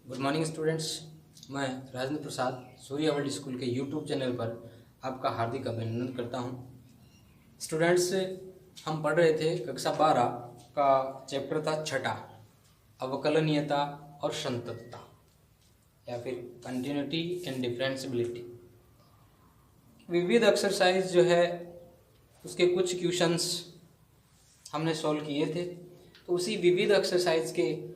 Good morning students. मैं Rajendra Prasad Surya world school के YouTube channel पर आपका हार्दिक अभिनंदन करता हूं। स्टूडेंट्स, हम पढ़ रहे थे कक्षा 12 का चैप्टर था छठा, अवकलनीयता और संततता या फिर कंटिन्यूटी एंड डिफरेंशियबिलिटी। विविध एक्सरसाइज जो है उसके कुछ क्वेश्चंस हमने सॉल्व किए थे, तो उसी विविध एक्सरसाइज के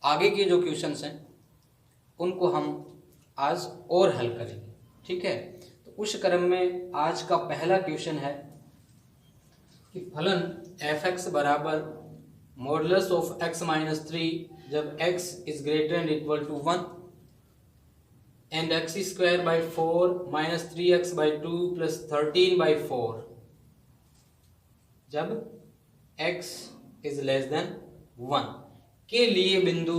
आगे के जो क्वेश्चंस हैं उनको हम आज और हल करेंगे। ठीक है, तो उस क्रम में आज का पहला क्वेश्चन है कि फलन f(x) बराबर मॉडुलस ऑफ x माइनस 3 जब x is greater and equal to 1 and x square by 4 minus 3x by 2 plus 13 by 4 जब x इज लेस देन 1 के लिए बिंदु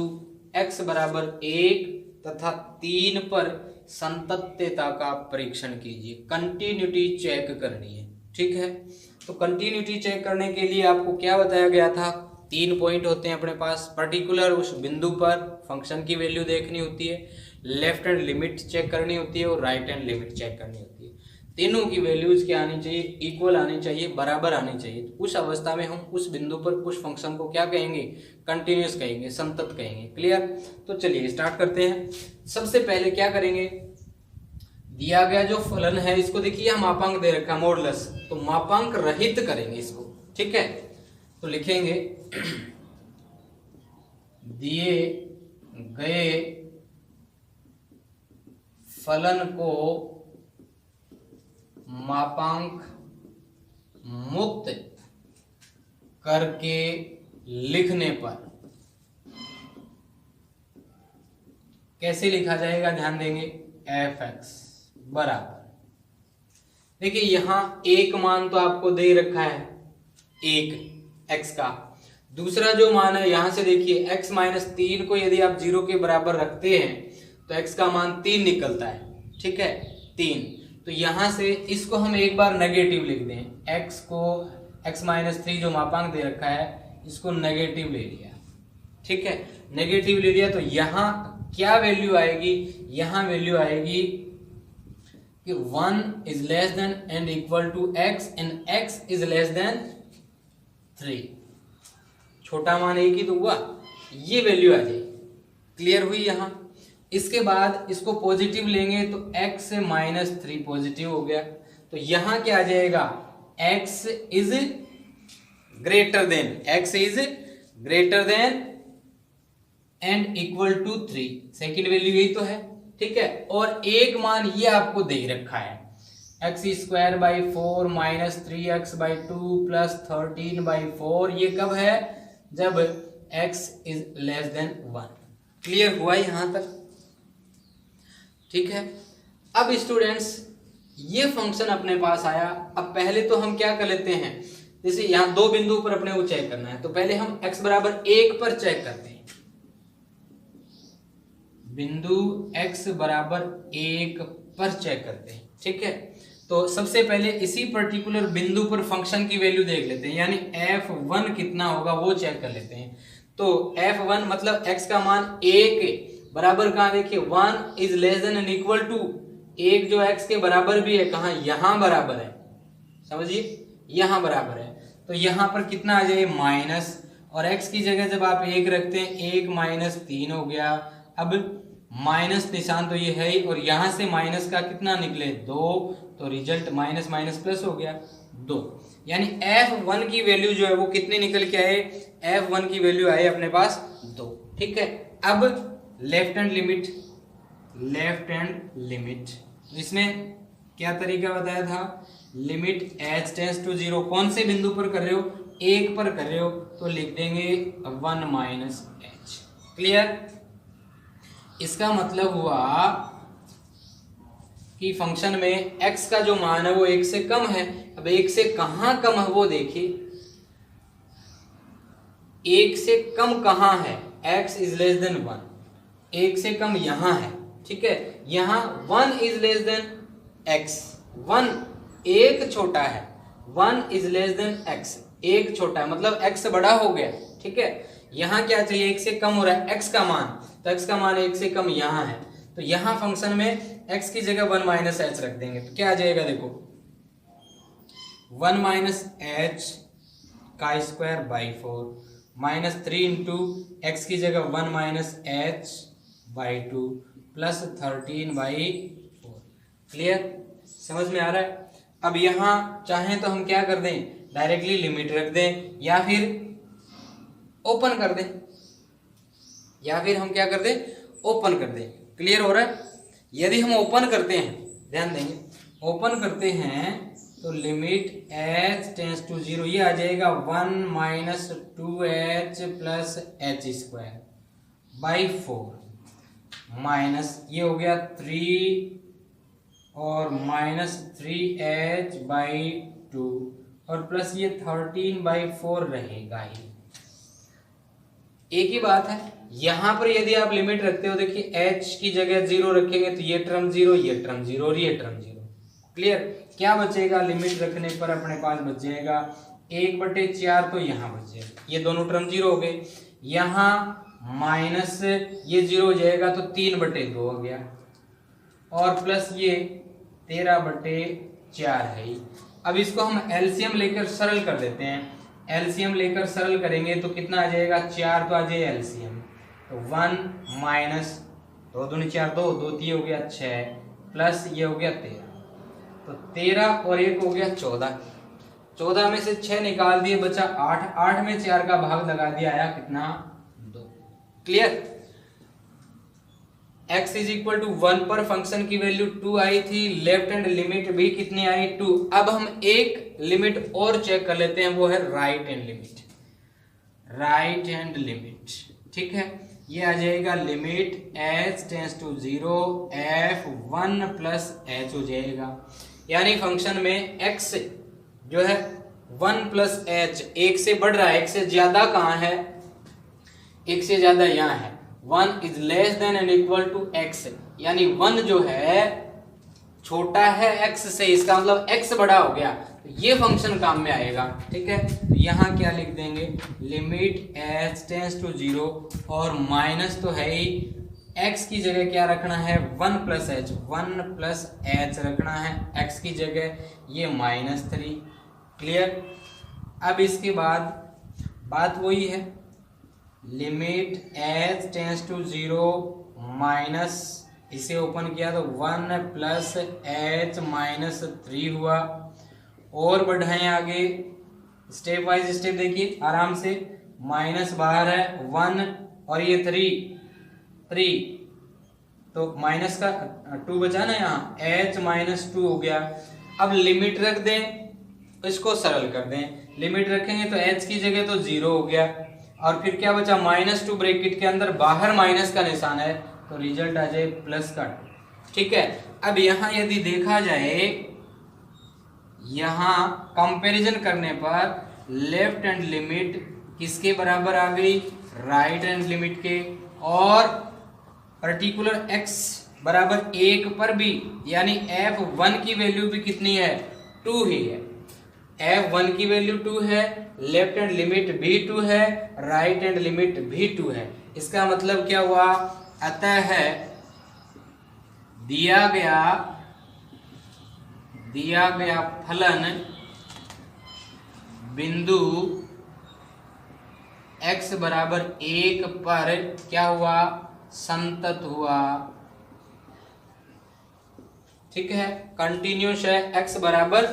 x बराबर 1 तथा 3 पर संतत्यता का परीक्षण कीजिए। कंटिन्यूटी चेक करनी है। ठीक है, तो कंटिन्यूटी चेक करने के लिए आपको क्या बताया गया था? 3 पॉइंट होते हैं अपने पास। पर्टिकुलर उस बिंदु पर फंक्शन की वैल्यू देखनी होती है, लेफ्ट हैंड लिमिट चेक करनी होती है और राइट हैंड लिमिट चेक करनी होती है। तीनों की वैल्यूज क्या आनी चाहिए? इक्वल आनी चाहिए, बराबर आनी चाहिए। तो उस अवस्था में हम उस बिंदु पर उस फंक्शन को क्या कहेंगे? कंटिन्यूअस कहेंगे, संतत कहेंगे। क्लियर? तो चलिए स्टार्ट करते हैं। सबसे पहले क्या करेंगे, दिया गया जो फलन है इसको देखिए, हम मापांक दे रखा मॉडुलस, तो मापांक रहित करेंगे इसको। ठीक है, तो लिखेंगे दिए गए फलन को मापांक मुक्त करके लिखने पर कैसे लिखा जाएगा? ध्यान देंगे, f(x) बराबर, देखिए यहां एक मान तो आपको दे रखा है, एक x का। दूसरा जो मान है यहां से देखिए x माइनस 3 को यदि आप 0 के बराबर रखते हैं तो x का मान 3 निकलता है। ठीक है, 3। तो यहां से इसको हम एक बार नेगेटिव लिख दें। x को x माइनस 3 जो मापांक दे रखा है इसको नेगेटिव ले लिया। ठीक है, नेगेटिव ले लिया तो यहां क्या वैल्यू आएगी? यहां वैल्यू आएगी कि 1 is less than and equal to x and x is less than 3। छोटा मान एक ही तो हुआ, ये वैल्यू आ जाएगी। क्लियर हुई? यहां इसके बाद इसको पॉजिटिव लेंगे तो x से माइनस 3 पॉजिटिव हो गया, तो यहां क्या आ जाएगा? x is greater than and equal to 3। Second value यही तो है। ठीक है, और एक मान ये आपको दे रखा है x square by 4 minus 3x by 2 plus 13 by 4। ये कब है? जब x is less then 1। Clear हुआ यहां तक? ठीक है, अब स्टूडेंट्स ये फंक्शन अपने पास आया। अब पहले तो हम क्या कर लेते हैं, जैसे यहां दो बिंदु पर अपने को चेक करना है, तो पहले हम x बराबर 1 पर चेक करते हैं। बिंदु x बराबर 1 पर चेक करते हैं। ठीक है, तो सबसे पहले इसी पर्टिकुलर बिंदु पर फंक्शन की वैल्यू देख लेते हैं, यानी f1 कितना होगा वो चेक कर लेते हैं। तो f1 मतलब x का मान 1 बराबर कहां? देखिए 1 is less than and equal to 1 जो x के बराबर भी है, कहां? यहां बराबर है। समझिए, यहां बराबर है, तो यहां पर कितना आ जाए? माइनस, और x की जगह जब आप 1 रखते हैं 1 माइनस 3 हो गया। अब माइनस निशान तो ये है ही, और यहां से माइनस का कितना निकले? 2, तो रिजल्ट माइनस माइनस प्लस हो गया 2। यानी f1 की वैल्यू जो है वो कितनी निकल के आए? f1 की वैल्यू आई अपने पास 2। ठीक है, अब लेफ्ट हैंड लिमिट, इसमें क्या तरीका बताया था? Limit h tends to 0। कौन से बिंदु पर कर रहे हो? 1 पर कर रहे हो, तो लिख देंगे 1 माइनस h। क्लियर? इसका मतलब हुआ कि फंक्शन में x का जो मान है वो 1 से कम है। अब 1 से कहां कम है वो देखिए, 1 से कम कहां है? x इज लेस देन 1, 1 से कम यहां है। ठीक है, यहां 1 इज लेस देन x, 1 एक छोटा है, 1 इज लेस देन x, एक छोटा है, मतलब x बड़ा हो गया। ठीक है, यहाँ क्या चाहिए, 1 से कम हो रहा है x का मान, तो x का मान 1 से कम यहाँ है, तो यहाँ फंक्शन में x की जगह 1 माइनस एच रख देंगे, तो क्या आ जाएगा देखो 1 माइनस एच का square by 4 minus 3 into x की जगह 1 minus H by 2 plus 13 by 4। Clear, समझ में आ रहा है। अब यहाँ चाहें तो हम क्या कर दें, डायरेक्टली लिमिट रख दें या फिर ओपन कर दें, या फिर हम क्या कर दें, ओपन कर दें। क्लियर हो रहा है। यदि हम ओपन करते हैं, ध्यान देंगे, ओपन करते हैं तो लिमिट एच टेंस टू 0 ये आ जाएगा 1 minus 2h plus H square by 4 minus ये हो गया 3 और माइनस 3h बाई 2 और प्लस ये 13 बाई 4 रहेगा ही। एक ही बात है, यहां पर यदि आप लिमिट रखते हो, देखिए h की जगह 0 रखेंगे तो ये टर्म 0, ये टर्म 0 और ये टर्म 0। क्लियर, क्या बचेगा, लिमिट रखने पर अपने पास बच जाएगा 1/4, तो यहाँ बच जाएगा, ये दोनों टर्म 0 हो गए, यहाँ माइनस ये 0 हो जाएगा तो 3/2 हो गया और प्लस ये 13/4 है ही। अब इसको हम एलसीएम लेकर सरल कर देते हैं, एलसीएम लेकर सरल करेंगे तो कितना आ जाएगा, 4 तो आ जाएगा एलसीएम, तो 1 माइनस 2 दूनी 4 2 2 3 हो गया 6 प्लस ये हो गया 13, तो 13 और 1 हो गया 14, 14 में से 6 निकाल दिए बचा 8, 8 में 4 का भाग लगा दिया, आया कितना 2। Clear, x is equal to 1 पर फंक्शन की वैल्यू 2 आई थी, लेफ्ट हैंड लिमिट भी कितनी आई 2। अब हम एक लिमिट और चेक कर लेते हैं, वो है right hand limit, right hand limit. ठीक है, ये आ जाएगा limit h tends to 0 f1 plus h हो जाएगा, यानी फंक्शन में x जो है 1 प्लस h 1 से बढ़ रहा है, 1 से ज्यादा कहाँ है, 1 से ज्यादा यहाँ है, 1 is less than and equal to x, यानी 1 जो है छोटा है x से, इसका मतलब x बड़ा हो गया, तो ये फंक्शन काम में आएगा। ठीक है, तो यहाँ क्या लिख देंगे, लिमिट h टेंस टू 0 और माइनस तो है ही, x की जगह क्या रखना है 1 प्लस एच, 1 प्लस एच रखना है x की जगह, ये -3। क्लियर, अब इसके बाद बात वही है, limit h tends to 0 minus, इसे ओपन किया तो 1 प्लस h माइनस 3 हुआ, और बढ़ाएं आगे स्टेप वाइज स्टेप, देखिए आराम से, माइनस बाहर है 1 और ये 3 तो माइनस का 2 बचा ना, यहाँ h माइनस 2 हो गया। अब लिमिट रख दें, इसको सरल कर दें, लिमिट रखेंगे तो h की जगह तो 0 हो गया और फिर क्या बचा -2 ब्रैकेट के अंदर, बाहर माइनस का निशान है तो रिजल्ट आ जाए प्लस का 2। ठीक है, अब यहाँ यदि देखा जाए, यहाँ कंपैरिजन करने पर लेफ्ट हैंड लिमिट किसके बराबर आ गई, राइट हैंड लिमिट के, और पर्टिकुलर x बराबर 1 पर भी, यानी f1 की वैल्यू भी कितनी है 2 ही है, f1 की वैल्यू 2 है, लेफ्ट हैंड लिमिट भी 2 है, राइट हैंड लिमिट भी 2 है। इसका मतलब क्या हुआ, अतः दिया गया फलन बिंदु x बराबर 1 पर क्या हुआ, संतत हुआ। ठीक है, कंटिन्यूस है x बराबर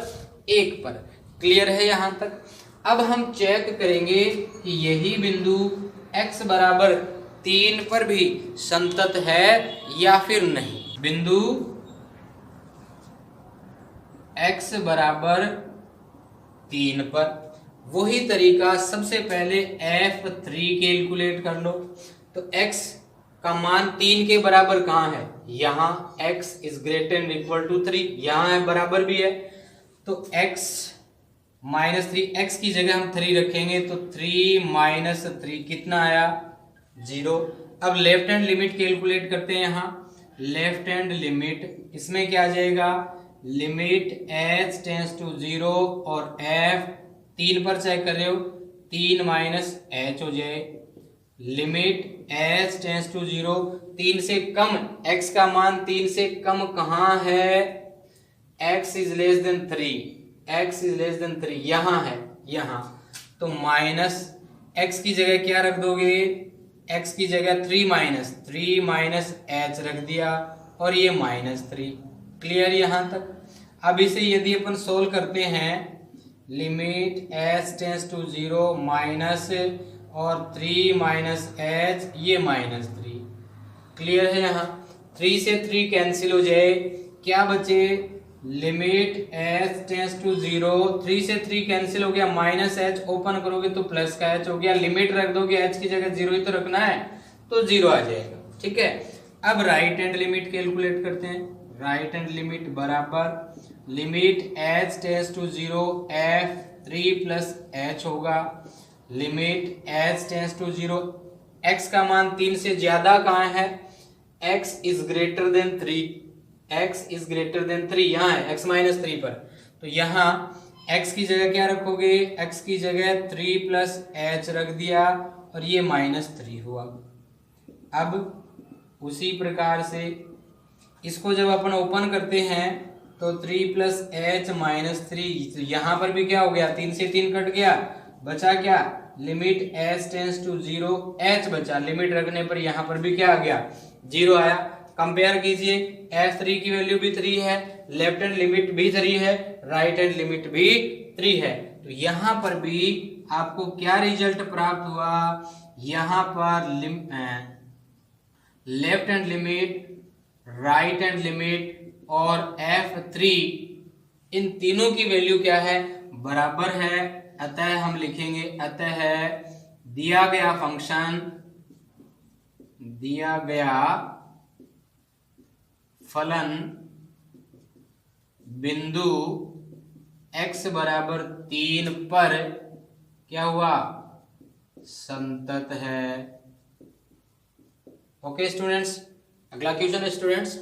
1 पर। क्लियर है यहां तक। अब हम चेक करेंगे कि यही बिंदु x बराबर 3 पर भी संतत है या फिर नहीं। बिंदु x बराबर 3 पर वही तरीका, सबसे पहले f3 कैलकुलेट कर लो। तो x का मान 3 के बराबर कहाँ है, यहाँ x is greater and equal to 3, यहाँ है बराबर भी है, तो x -3, x की जगह हम 3 रखेंगे तो 3 - 3 कितना आया 0। अब लेफ्ट हैंड लिमिट कैलकुलेट करते हैं। यहाँ लेफ्ट हैंड लिमिट, इसमें क्या आ जाएगा, लिमिट h टेंस टू 0 और f 3 पर चेक कर रहे हो, 3 - h हो जाए, लिमिट एच टेंस टू 0, 3 से कम, x का मान 3 से कम कहाँ है, x is less than 3, x is less than 3 यहाँ है, यहाँ। तो माइनस x की जगह क्या रख दोगे, x की जगह 3 माइनस h रख दिया और ये -3। क्लियर यहाँ तक। अब इसे यदि अपन सोल्व करते हैं, limit h tends to 0 minus और 3 माइनस h, ये -3। क्लियर है यहाँ। 3 से 3 कैंसिल हो जाए, क्या बचे, लिमिट h टेंस टू 0, 3 से 3 कैंसिल हो गया, -h ओपन करोगे तो प्लस का h हो गया, लिमिट रख दोगे h की जगह 0 ही तो रखना है, तो 0 आ जाएगा। ठीक है। अब राइट हैंड लिमिट कैलकुलेट करते हैं। राइट हैंड लिमिट बराबर limit h tends to 0 f3 plus h होगा, limit h tends to 0, x का मान 3 से ज्यादा कहाँ है, x is greater then 3, x is greater then 3 यहाँ है, x माइनस 3 पर, तो यहाँ x की जगह क्या रखोगे, x की जगह 3 प्लस h रख दिया और ये -3 हुआ। अब उसी प्रकार से इसको जब अपन ओपन करते हैं तो 3 प्लस h -3, तो यहाँ पर भी क्या हो गया, 3 से 3 कट गया, बचा क्या, limit h tends to 0 h बचा, लिमिट रखने पर यहाँ पर भी क्या आ गया, 0 आया। कंपेयर कीजिए, f3 की वैल्यू भी 3 है, लेफ्ट हैंड लिमिट भी 3 है, राइट हैंड लिमिट भी 3 है, तो यहाँ पर भी आपको क्या रिजल्ट प्राप्त हुआ, यहाँ पर left hand limit, right hand limit और f3 इन तीनों की वैल्यू क्या है, बराबर है। अतः हम लिखेंगे, अतः दिया गया फंक्शन, दिया गया फलन बिंदु x बराबर 3 पर क्या हुआ, संतत है। ओके स्टूडेंट्स, अगला क्वेश्चन है स्टूडेंट्स,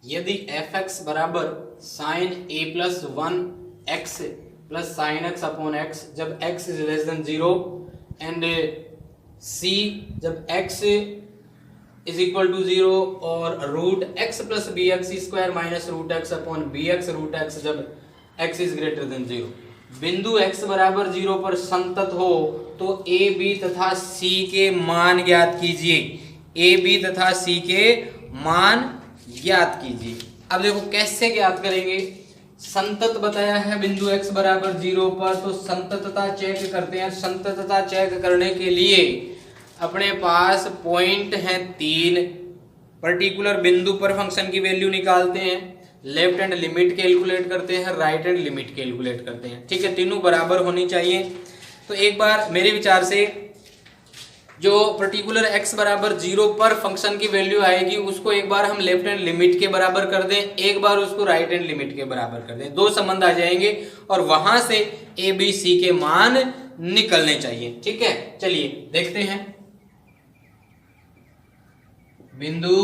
यदि fx बराबर sine a plus 1x plus sine x upon x जब x is less than 0 and c जब x इज इक्वल टू 0 और root x plus b x square minus root x upon b x root x जब x is greater than 0, बिंदु x बराबर 0 पर संतत हो तो a b तथा c के मान ज्ञात कीजिए, a b तथा c के मान ज्ञात कीजिए। अब देखो कैसे ज्ञात करेंगे, संतत बताया है बिंदु x बराबर 0 पर, तो संततता चेक करते हैं। संततता चेक करने के लिए अपने पास पॉइंट है 3, पर्टिकुलर बिंदु पर फंक्शन की वैल्यू निकालते हैं, लेफ्ट हैंड लिमिट कैलकुलेट करते हैं, राइट हैंड लिमिट कैलकुलेट करते हैं। ठीक है, तीनों बराबर होनी चाहिए। तो एक बार मेरे विचार से जो पर्टिकुलर x बराबर 0 पर फंक्शन की वैल्यू आएगी उसको एक बार हम लेफ्ट हैंड लिमिट के बराबर कर दें, एक बार उसको राइट हैंड लिमिट के बराबर कर दें, दो संबंध आ जाएंगे और वहां से a b c के मान निकलने चाहिए। ठीक है, चलिए देखते हैं। बिंदु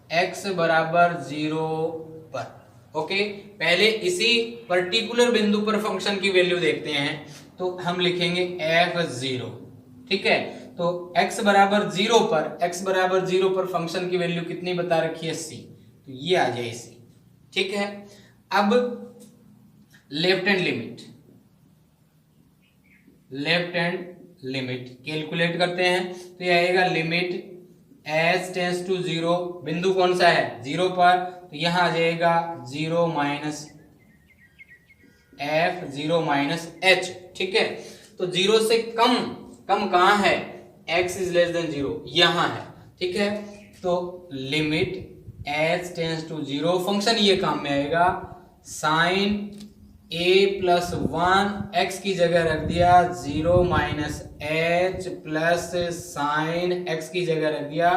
x बराबर 0 पर, ओके, पहले इसी पर्टिकुलर बिंदु पर फंक्शन की वैल्यू देखते हैं, तो हम लिखेंगे f0। ठीक है, तो x बराबर 0 पर, x बराबर 0 पर फंक्शन की वैल्यू कितनी बता रखी है, c, तो ये आ जाए c। ठीक है, अब left hand limit, left hand limit calculate करते हैं, तो ये आएगा लिमिट h टेंस टू 0, बिंदु कौन सा है 0 पर, तो यहां आ जाएगा 0 माइनस f 0 माइनस h। ठीक है, तो 0 से कम कहां है, x इज लेस देन 0 यहां है। ठीक है, तो limit h tends to 0, function ये काम में आएगा साइन a प्लस 1 x की जगह रख दिया 0 minus h plus sine x की जगह रख दिया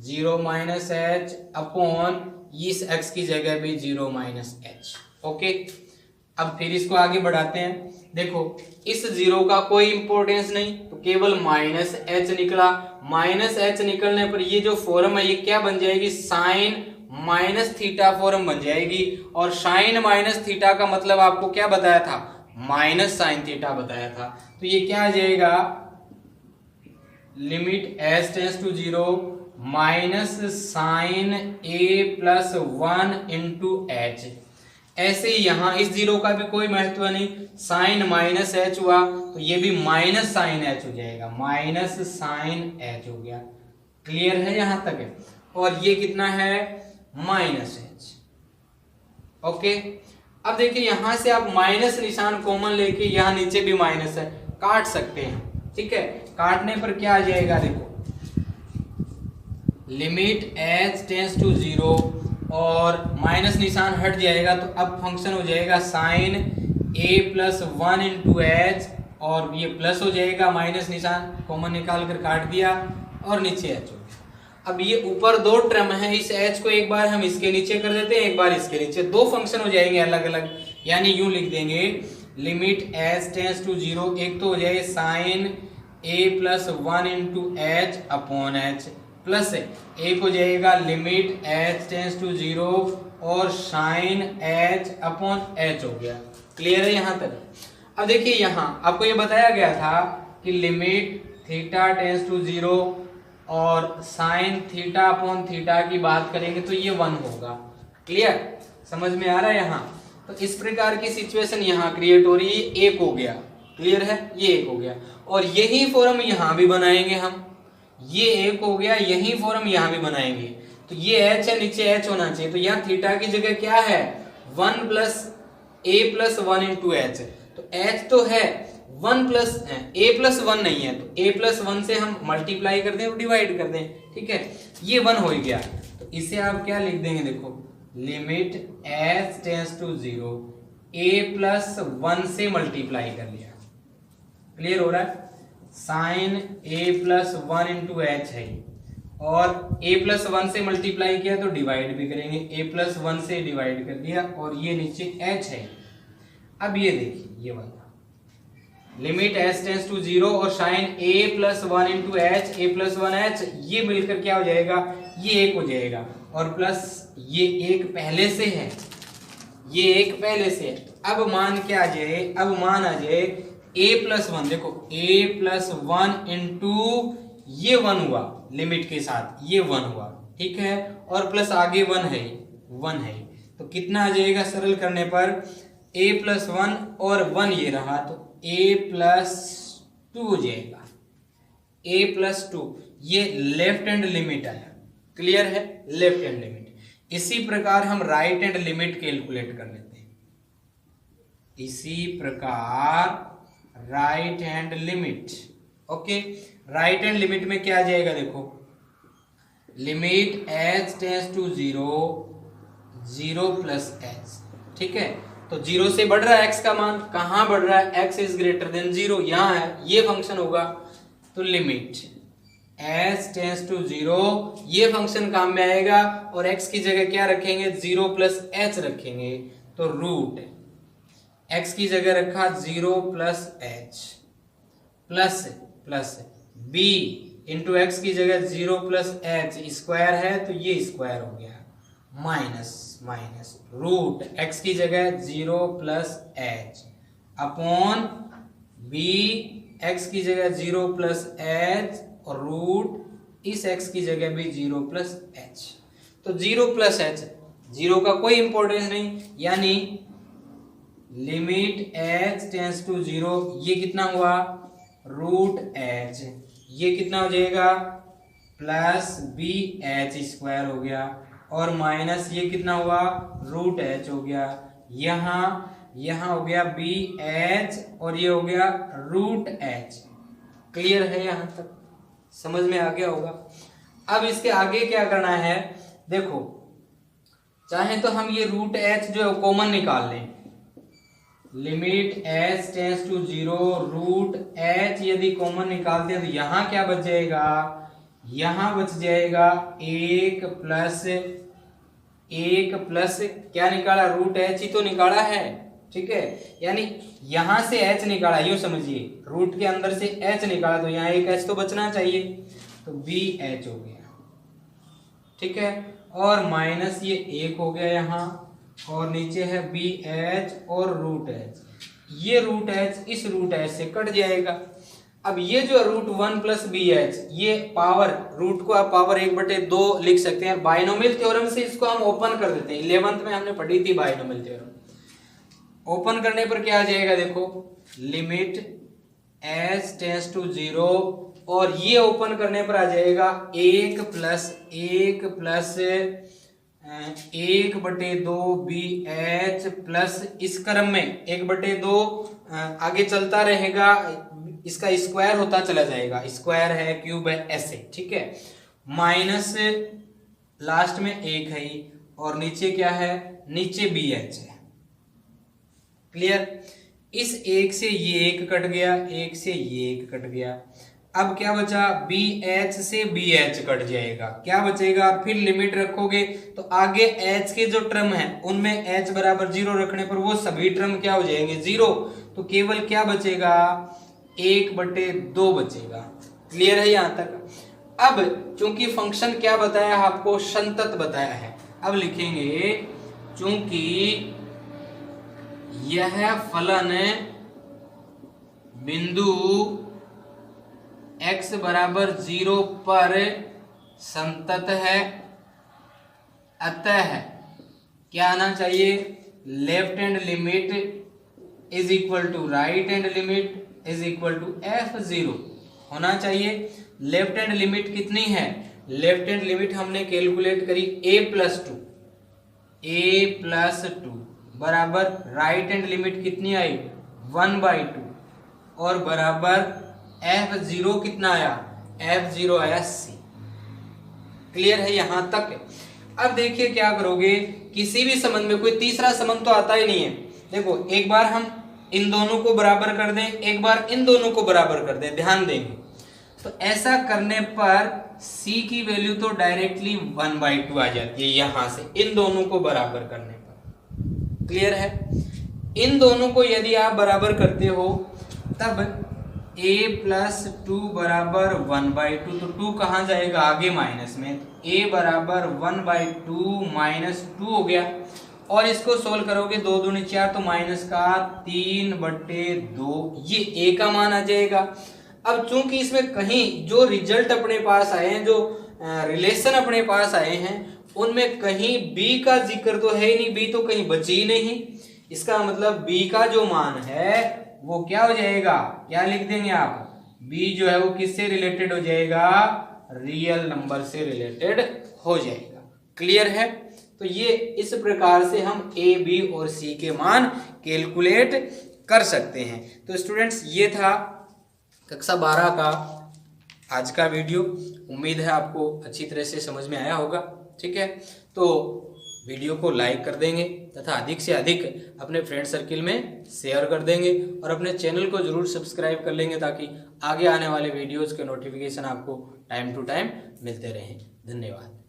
0 माइनस h अपॉन इस x की जगह भी 0 माइनस h। ओके, अब फिर इसको आगे बढ़ाते हैं। देखो इस 0 का कोई इंपॉर्टेंस नहीं, तो केवल माइनस h निकला। माइनस h निकलने पर ये जो फॉर्म है ये क्या बन जाएगी, साइन माइनस थीटा फॉर्म बन जाएगी। और साइन माइनस थीटा का मतलब आपको क्या बताया था, माइनस साइन थीटा बताया था। तो ये क्या आ जाएगा, limit h tends to 0 minus sine A plus 1 into h. ऐसे ही यहाँ इस जीरो का भी कोई महत्व नहीं, साइन माइनस एच हुआ तो ये भी माइनस साइन एच हो जाएगा, माइनस साइन एच हो गया। क्लियर है यहां तक है? और ये कितना है, माइनस एच। ओके, अब देखिए यहां से आप माइनस निशान कॉमन लेके यहाँ नीचे भी माइनस है, काट सकते हैं। ठीक है, काटने पर क्या आ जाएगा, देखो लिमिट एच टेंस टू 0 और माइनस निशान हट जाएगा तो अब फंक्शन हो जाएगा साइन ए प्लस 1 इंटू एच, और ये प्लस हो जाएगा, माइनस निशान कॉमन निकाल कर काट दिया और नीचे एच हो गया। अब ये ऊपर दो टर्म है, इस एच को एक बार हम इसके नीचे कर देते हैं, एक बार इसके नीचे, दो फंक्शन हो जाएंगे अलग अलग। यानी यूं लिख देंगे लिमिट एच टेंस टू 0, एक तो हो जाएगा साइन ए plus 1 into H upon H, plus एक हो जाएगा लिमिट एच टेंस टू 0 और साइन एच अपॉन एच हो गया। क्लियर है यहां तक? अब देखिए यहां आपको ये बताया गया था कि लिमिट थीटा टेंस टू 0 और साइन थीटा अपॉन थीटा की बात करेंगे तो ये 1 होगा। क्लियर, समझ में आ रहा है यहाँ? तो इस प्रकार की सिचुएशन यहाँ क्रिएट हो रही है, एक हो गया। क्लियर है, ये एक हो गया, और यही फॉर्म यहाँ भी बनाएंगे हम, ये एक हो गया, यही फॉर्म यहाँ भी बनाएंगे। तो ये एच है, नीचे एच होना चाहिए, तो यहाँ थीटा की जगह क्या है, 1 प्लस ए प्लस 1 इंटू एच। तो एच तो है 1 प्लस ए प्लस 1 नहीं है, तो ए प्लस 1 से हम मल्टीप्लाई कर दें और डिवाइड कर दें। ठीक है, ये 1 हो गया, तो इसे आप क्या लिख देंगे, देखो limit h tends to 0 a plus 1 से मल्टीप्लाई कर लिया। क्लियर हो रहा है? साइन ए प्लस 1 इंटू एच है, और ए प्लस 1 से मल्टीप्लाई किया तो डिवाइड भी करेंगे, ए प्लस 1 से डिवाइड कर दिया, और ये नीचे एच है। अब ये देखिए, ये वाला लिमिट एच टेंस टू 0 और साइन ए प्लस 1 इंटू एच, ए प्लस 1 एच, ये मिलकर क्या हो जाएगा, ये एक हो जाएगा, और प्लस ये एक पहले से है, ये एक पहले से है। अब मान क्या आ जाए, अब मान आ जाए a प्लस 1, देखो a प्लस 1 इंटू ये 1 हुआ लिमिट के साथ, ये 1 हुआ। ठीक है, और प्लस आगे 1 है, 1 है, तो कितना आ जाएगा सरल करने पर, a प्लस 1 और 1 ये रहा, तो a प्लस 2 हो जाएगा, a प्लस 2, ये लेफ्ट हैंड लिमिट आया। क्लियर है, लेफ्ट हैंड लिमिट। इसी प्रकार हम राइट हैंड लिमिट कैलकुलेट कर लेते हैं। इसी प्रकार right hand limit, okay, right hand limit में क्या आ जाएगा, देखो limit h tends to 0 0 plus h. ठीक है, तो 0 से बढ़ रहा है x का मान, कहां बढ़ रहा है, x इज ग्रेटर देन 0, यहां है, ये फंक्शन होगा। तो लिमिट एच टेंस टू 0, ये फंक्शन काम में आएगा, और x की जगह क्या रखेंगे, 0 प्लस एच रखेंगे, तो रूट x की जगह रखा 0 plus H, plus plus b into x की जगह 0 प्लस एच, स्क्वायर है तो ये स्क्वायर हो गया, माइनस माइनस रूट x की जगह 0 plus H upon b x की जगह 0 प्लस एच और रूट इस x की जगह भी 0 प्लस एच। तो 0 प्लस एच, 0 का कोई इंपॉर्टेंस नहीं, यानी लिमिट h टेंस टू 0, ये कितना हुआ, रूट h, ये कितना हो जाएगा, प्लस बी एच स्क्वायर हो गया, और माइनस ये कितना हुआ, रूट h हो गया, यहाँ हो गया बी एच और ये हो गया रूट h। क्लियर है, यहाँ तक समझ में आ गया होगा। अब इसके आगे क्या करना है, देखो चाहे तो हम ये रूट h जो है कॉमन निकाल लें, limit h tends to 0 root h यदि कॉमन निकालते हैं तो यहाँ क्या बच जाएगा, यहाँ बच जाएगा 1 प्लस क्या निकाला, रूट h ही तो निकाला है। ठीक है, यानी यहाँ से h निकाला, यूं समझिए रूट के अंदर से h निकाला तो यहाँ एक h तो बचना चाहिए, तो BH हो गया। ठीक है, और माइनस ये 1 हो गया यहाँ, और नीचे है BH और रूट h, ये रूट h इस रूट h से कट जाएगा, अब ये जो रूट 1 प्लस बी एच, ये पावर रूट को आप पावर 1/2 लिख सकते हैं। बाइनोमियल थ्योरम से इसको हम ओपन कर देते हैं। 11th में हमने पढ़ी थी बाइनोमियल थ्योरम। ओपन करने पर क्या आ जाएगा, देखो लिमिट एच टेंड्स टू 0, और ये ओपन करने पर आ जाएगा 1 प्लस 1/2 बी एच प्लस इस क्रम में 1/2 आगे चलता रहेगा, इसका स्क्वायर होता चला जाएगा, स्क्वायर है क्यूब है ऐसे, ठीक है। माइनस लास्ट में 1 है और नीचे क्या है, नीचे बी एच है। क्लियर। इस 1 से ये 1 कट गया, 1 से ये 1 कट गया। अब क्या बचा, बी एच से बी एच कट जाएगा, क्या बचेगा, फिर लिमिट रखोगे तो आगे एच के जो टर्म है उनमें एच बराबर 0 रखने पर वो सभी टर्म क्या हो जाएंगे, 0। तो केवल क्या बचेगा, 1/2 बचेगा। क्लियर है यहां तक। अब चूंकि फंक्शन क्या बताया आपको, संतत बताया है। अब लिखेंगे चूंकि यह फलन बिंदु x बराबर 0 पर संतत है, अतः क्या आना चाहिए, left hand limit is equal to right hand limit is equal to f0 होना चाहिए। लेफ्ट हैंड लिमिट कितनी है, लेफ्ट हैंड लिमिट हमने कैलकुलेट करी a+2 बराबर राइट हैंड लिमिट कितनी आई 1/2 और बराबर f0 कितना आया, f0 आया c। क्लियर है यहां तक। अब देखिए क्या करोगे, किसी भी संबंध में कोई तीसरा संबंध तो आता ही नहीं है। देखो एक बार हम इन दोनों को बराबर कर दें, एक बार इन दोनों को बराबर कर दें, ध्यान देंगे तो ऐसा करने पर c की वैल्यू तो डायरेक्टली 1/2 आ जाती है यहां से, इन दोनों को बराबर करने पर। क्लियर है। इन दोनों को यदि आप बराबर करते हो तब a+2 बराबर 1/2, तो 2 कहाँ जाएगा, आगे माइनस में, a बराबर 1/2 -2 हो गया। और इसको सोल्व करोगे 2 दूनी 4 तो माइनस का 3/2, ये a का मान आ जाएगा। अब चूंकि इसमें कहीं जो रिजल्ट अपने पास आए हैं, जो रिलेशन अपने पास आए हैं, उनमें कहीं b का जिक्र तो है ही नहीं, b तो कहीं बची ही नहीं। इसका मतलब b का जो मान है वो क्या हो जाएगा, क्या लिख देंगे आप, b जो है वो किससे रिलेटेड हो जाएगा, रियल नंबर से रिलेटेड हो जाएगा। क्लियर है। तो ये इस प्रकार से हम a, b और c के मान कैलकुलेट कर सकते हैं। तो स्टूडेंट्स ये था कक्षा 12 का आज का वीडियो। उम्मीद है आपको अच्छी तरह से समझ में आया होगा। ठीक है, तो वीडियो को लाइक कर देंगे तथा अधिक से अधिक अपने फ्रेंड सर्किल में शेयर कर देंगे और अपने चैनल को जरूर सब्सक्राइब कर लेंगे ताकि आगे आने वाले वीडियोस के नोटिफिकेशन आपको टाइम टू टाइम मिलते रहें। धन्यवाद।